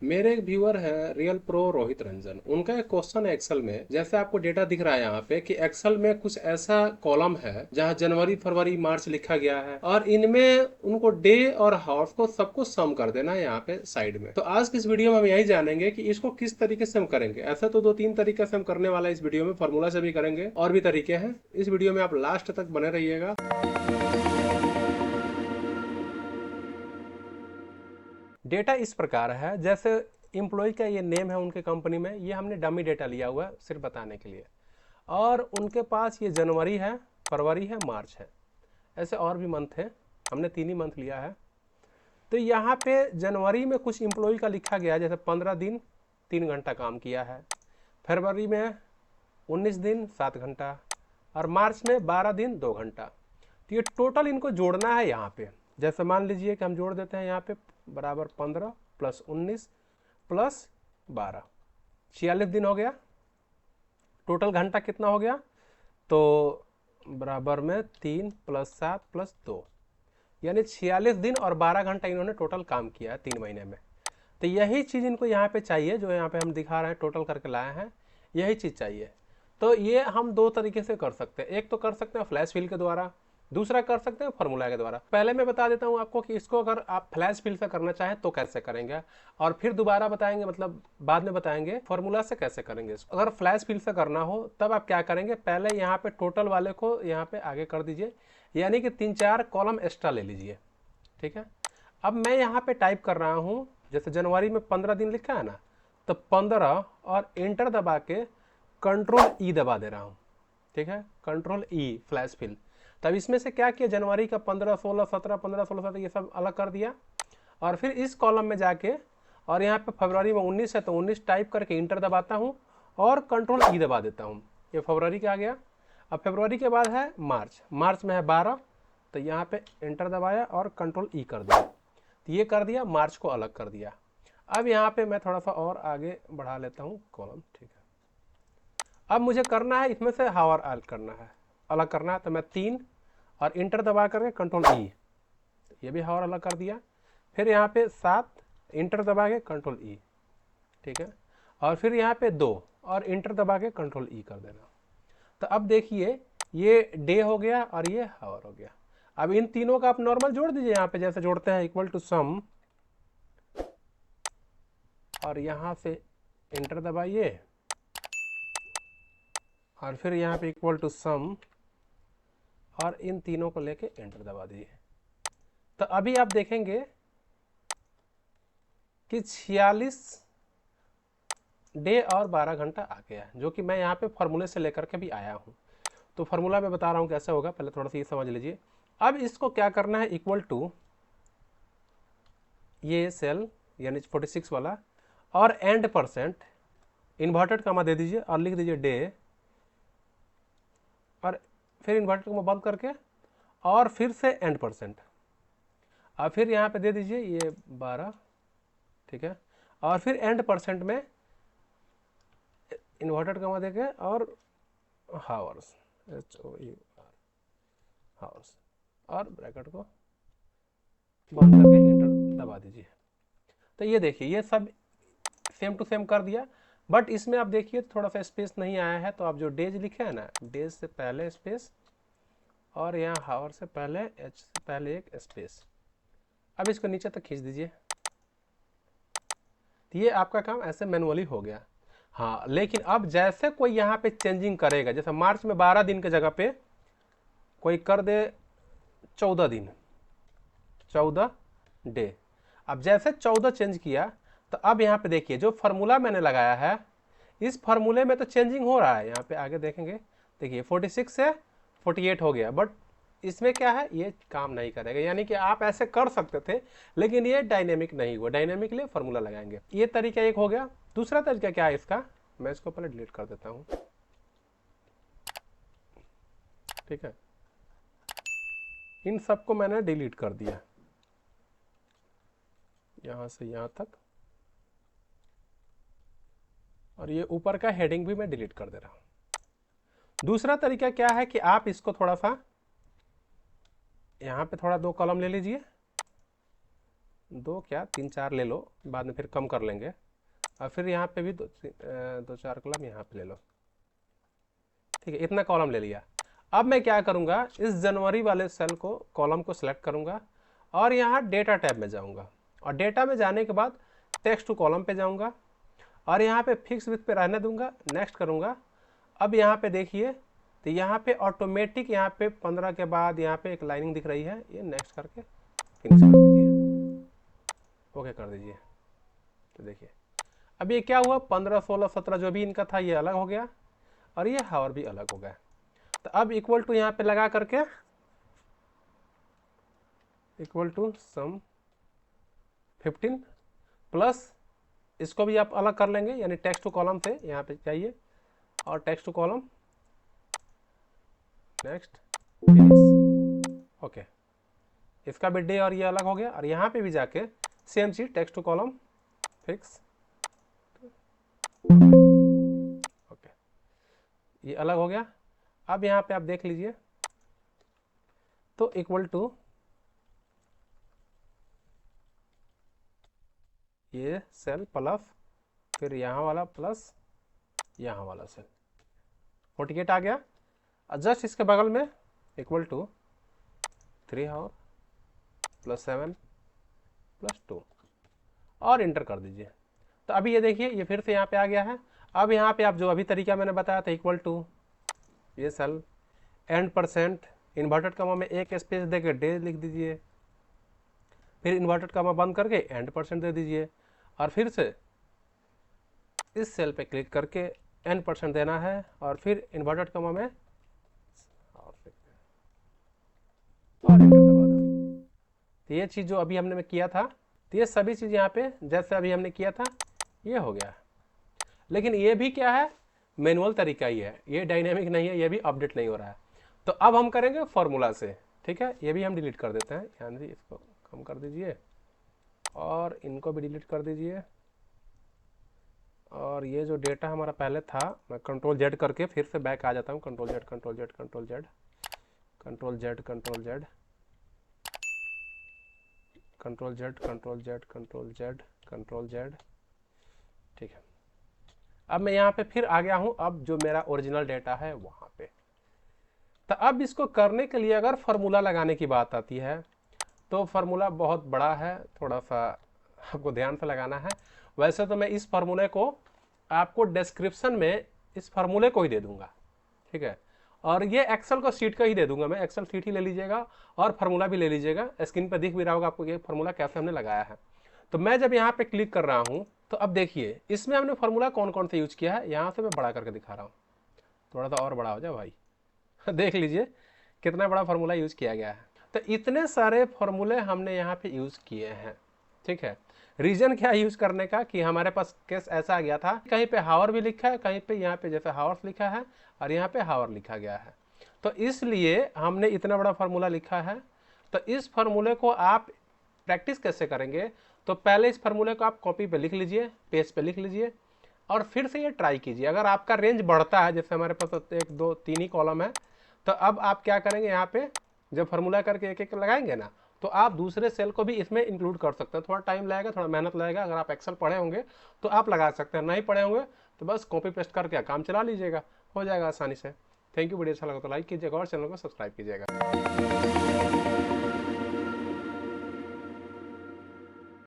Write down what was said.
मेरे एक व्यूअर है रियल प्रो रोहित रंजन, उनका एक क्वेश्चन है एक्सेल में। जैसे आपको डेटा दिख रहा है यहाँ पे कि एक्सेल में कुछ ऐसा कॉलम है जहाँ जनवरी फरवरी मार्च लिखा गया है और इनमें उनको डे और हाउस को सबको सम कर देना है यहाँ पे साइड में। तो आज की इस वीडियो में हम यही जानेंगे कि इसको किस तरीके से हम करेंगे। ऐसा तो दो तीन तरीके से हम करने वाला है इस वीडियो में, फॉर्मूला से भी करेंगे और भी तरीके हैं। इस वीडियो में आप लास्ट तक बने रहिएगा। डेटा इस प्रकार है, जैसे इम्प्लॉय का ये नेम है उनके कंपनी में, ये हमने डमी डेटा लिया हुआ है सिर्फ बताने के लिए। और उनके पास ये जनवरी है, फरवरी है, मार्च है, ऐसे और भी मंथ है, हमने 3 ही मंथ लिया है। तो यहाँ पे जनवरी में कुछ इम्प्लॉय का लिखा गया है, जैसे 15 दिन 3 घंटा काम किया है, फरवरी में 19 दिन 7 घंटा और मार्च में 12 दिन 2 घंटा। तो ये टोटल इनको जोड़ना है यहाँ पे। जैसे मान लीजिए कि हम जोड़ देते हैं यहाँ पे बराबर 15 प्लस 19 प्लस 12, 46 दिन हो गया। टोटल घंटा कितना हो गया, तो बराबर में 3 प्लस 7 प्लस 2, यानी 46 दिन और 12 घंटा इन्होंने टोटल काम किया है 3 महीने में। तो यही चीज़ इनको यहाँ पे चाहिए, जो यहाँ पे हम दिखा रहे हैं टोटल करके लाए हैं, यही चीज़ चाहिए। तो ये हम दो तरीके से कर सकते हैं। एक तो कर सकते हैं फ्लैश फिल के द्वारा, दूसरा कर सकते हैं फॉर्मूला के द्वारा। पहले मैं बता देता हूँ आपको कि इसको अगर आप फ्लैश फिल से करना चाहें तो कैसे करेंगे, और फिर दोबारा बताएंगे, मतलब बाद में बताएंगे फॉर्मूला से कैसे करेंगे इसको। अगर फ्लैश फिल से करना हो तब आप क्या करेंगे, पहले यहाँ पे टोटल वाले को यहाँ पे आगे कर दीजिए, यानी कि 3-4 कॉलम एक्स्ट्रा ले लीजिए। ठीक है, अब मैं यहाँ पे टाइप कर रहा हूँ, जैसे जनवरी में 15 दिन लिखा है ना, तो 15 और एंटर दबा के कंट्रोल ई दबा दे रहा हूँ। ठीक है, कंट्रोल ई फ्लैश फिल। तब इसमें से क्या किया, जनवरी का 15 16 17 15 16 17 ये सब अलग कर दिया, और फिर इस कॉलम में जाके और यहाँ पे फरवरी में 19 है तो 19 टाइप करके इंटर दबाता हूँ और कंट्रोल ई दबा देता हूँ। ये फरवरी का आ गया। अब फरवरी के बाद है मार्च, मार्च में है 12, तो यहाँ पे एंटर दबाया और कंट्रोल ई कर दिया, तो ये कर दिया, मार्च को अलग कर दिया। अब यहाँ पे मैं थोड़ा सा और आगे बढ़ा लेता हूँ कॉलम। ठीक है, अब मुझे करना है इसमें से हावर अलग करना है, तो मैं 3 और इंटर दबा करके कंट्रोल ई, ये भी हावर अलग कर दिया। फिर यहाँ पे 7 इंटर दबा के कंट्रोल ई। ठीक है, और फिर यहाँ पे 2 और इंटर दबा के कंट्रोल ई कर देना। तो अब देखिए ये डे हो गया और ये हावर हो गया। अब इन तीनों का आप नॉर्मल जोड़ दीजिए, यहाँ पे जैसे जोड़ते हैं इक्वल टू सम, और यहाँ से इंटर दबाइए और फिर यहाँ पे इक्वल टू सम, और इन तीनों को लेके एंटर दबा दीजिए। तो अभी आप देखेंगे कि 46 डे और 12 घंटा आ गया है, जो कि मैं यहाँ पे फॉर्मूले से लेकर के भी आया हूँ। तो फॉर्मूला मैं बता रहा हूँ कैसे होगा, पहले थोड़ा सा ये समझ लीजिए। अब इसको क्या करना है, इक्वल टू ये सेल यानी 46 वाला और एंड परसेंट, इन्वर्टेड कॉमा दे दीजिए और लिख दीजिए डे, और फिर इन्वर्टेड कॉमा बंद करके और फिर से एंड परसेंट, और फिर यहाँ पे दे दीजिए ये 12। ठीक है, और फिर एंड परसेंट में इन्वर्टेड कॉमा देके और हावर्स, HOUR हावर्स, और ब्रैकेट को बंद करके इंटर दबा दीजिए। तो ये देखिए ये सब सेम टू सेम कर दिया, बट इसमें आप देखिए थोड़ा सा स्पेस नहीं आया है, तो आप जो डेज लिखे हैं ना, डेज से पहले स्पेस और यहाँ हावर से पहले एच से पहले एक स्पेस। अब इसको नीचे तक खींच दीजिए, तो ये आपका काम ऐसे मैनुअली हो गया। हाँ, लेकिन अब जैसे कोई यहाँ पे चेंजिंग करेगा, जैसे मार्च में 12 दिन की जगह पे कोई कर दे 14 दिन, 14 डे। अब जैसे 14 चेंज किया, तो अब यहाँ पे देखिए जो फार्मूला मैंने लगाया है, इस फार्मूले में तो चेंजिंग हो रहा है। यहाँ पे आगे देखेंगे, देखिए 46 से 48 हो गया, बट इसमें क्या है, ये काम नहीं करेगा। यानी कि आप ऐसे कर सकते थे, लेकिन ये डायनेमिक नहीं हुआ। डायनेमिक के लिए फार्मूला लगाएंगे। ये तरीका एक हो गया। दूसरा तरीका क्या है इसका, मैं इसको पहले डिलीट कर देता हूँ। ठीक है, इन सबको मैंने डिलीट कर दिया, यहाँ से यहाँ तक, और ये ऊपर का हेडिंग भी मैं डिलीट कर दे रहा हूँ। दूसरा तरीका क्या है कि आप इसको थोड़ा सा यहाँ पे थोड़ा 2 कॉलम ले लीजिए 2 क्या 3-4 ले लो, बाद में फिर कम कर लेंगे। और फिर यहाँ पे भी 2-4 कॉलम यहाँ पे ले लो, ठीक है, इतना कॉलम ले लिया। अब मैं क्या करूँगा, इस जनवरी वाले सेल को कॉलम को सिलेक्ट करूँगा और यहाँ डेटा टैब में जाऊँगा, और डेटा में जाने के बाद टेक्स्ट टू कॉलम पे जाऊँगा और यहाँ पे फिक्स विथ पे रहने दूंगा, नेक्स्ट करूँगा। अब यहाँ पे देखिए, तो यहाँ पे ऑटोमेटिक यहाँ पे 15 के बाद यहाँ पे एक लाइनिंग दिख रही है, ये नेक्स्ट करके फिनिश कर दीजिए, ओके कर दीजिए। तो देखिए अब ये क्या हुआ, 15, 16, 17 जो भी इनका था ये अलग हो गया और ये हावर भी अलग हो गया। तो अब इक्वल टू यहाँ पे लगा करके इक्वल टू सम 15 प्लस इसको भी आप अलग कर लेंगे, यानी टेक्स्ट टू कॉलम से यहाँ पे चाहिए और text to column, next finish, okay. इसका भी डे और ये अलग हो गया और यहाँ पे भी जाके सेम चीज text to column fix, okay, ये अलग हो गया। अब यहाँ पे आप देख लीजिए, तो इक्वल टू ये सेल प्लस फिर यहाँ वाला प्लस यहाँ वाला सेल 48 आ गया। और जस्ट इसके बगल में equal to 3 hour plus 7 plus 2 और इंटर कर दीजिए। तो अभी ये देखिए ये फिर से यहाँ पे आ गया है। अब यहाँ पे आप जो अभी तरीका मैंने बताया था, इक्वल टू ये cell and percent inverted comma में एक स्पेस देके डे लिख दीजिए, फिर इन्वर्टेड कॉमा बंद करके एंड परसेंट दे दीजिए और फिर से इस सेल पे क्लिक करके एन परसेंट देना है और फिर इन्वर्टेड कॉमा में और एंटर दबा दो। तो ये चीज़ जो अभी हमने किया था, तो ये सभी चीज़ यहाँ पे जैसे अभी हमने किया था ये हो गया। लेकिन ये भी क्या है, मैनुअल तरीका ही है, ये डायनेमिक नहीं है, ये भी अपडेट नहीं हो रहा है। तो अब हम करेंगे फॉर्मूला से, ठीक है। ये भी हम डिलीट कर देते हैं, ध्यान दीजिए, इसको कम कर दीजिए और इनको भी डिलीट कर दीजिए। और ये जो डेटा हमारा पहले था, मैं कंट्रोल जेड करके फिर से बैक आ जाता हूँ, control Z control Z control Z control Z control Z control Z control Z control Z control Z, ठीक है। अब मैं यहाँ पे फिर आ गया हूँ, अब जो मेरा ओरिजिनल डेटा है वहाँ पे। तो अब इसको करने के लिए अगर फार्मूला लगाने की बात आती है तो फार्मूला बहुत बड़ा है, थोड़ा सा आपको ध्यान से लगाना है। वैसे तो मैं इस फार्मूले को आपको डिस्क्रिप्शन में इस फार्मूले को ही दे दूंगा, ठीक है। और ये एक्सेल को सीट का ही दे दूंगा मैं, एक्सेल सीट ही ले लीजिएगा और फार्मूला भी ले लीजिएगा। स्क्रीन पर दिख भी रहा होगा आपको ये फार्मूला कैसे हमने लगाया है। तो मैं जब यहाँ पे क्लिक कर रहा हूँ तो अब देखिए इसमें हमने फार्मूला कौन कौन से यूज किया है, यहाँ से मैं बड़ा करके दिखा रहा हूँ, थोड़ा सा और बड़ा हो जाए भाई देख लीजिए कितना बड़ा फार्मूला यूज किया गया है। तो इतने सारे फार्मूले हमने यहाँ पे यूज किए हैं, ठीक है। रीजन क्या यूज करने का कि हमारे पास केस ऐसा आ गया था, कहीं पे हावर भी लिखा है, कहीं पे यहाँ पे जैसे हावर्स लिखा है और यहाँ पे हावर लिखा गया है, तो इसलिए हमने इतना बड़ा फार्मूला लिखा है। तो इस फार्मूले को आप प्रैक्टिस कैसे करेंगे, तो पहले इस फार्मूले को आप कॉपी पे लिख लीजिए, पेज पे लिख लीजिए और फिर से ये ट्राई कीजिए। अगर आपका रेंज बढ़ता है, जैसे हमारे पास 1, 2, 3 ही कॉलम है, तो अब आप क्या करेंगे, यहाँ पे जब फार्मूला करके एक एक लगाएंगे ना, तो आप दूसरे सेल को भी इसमें इंक्लूड कर सकते हैं। थोड़ा टाइम लगेगा, थोड़ा मेहनत लगेगा। अगर आप एक्सेल पढ़े होंगे तो आप लगा सकते हैं, नहीं पढ़े होंगे तो बस कॉपी पेस्ट करके काम चला लीजिएगा, हो जाएगा आसानी से। थैंक यू, वीडियो अच्छा लगा तो लाइक कीजिएगा और चैनल को सब्सक्राइब कीजिएगा।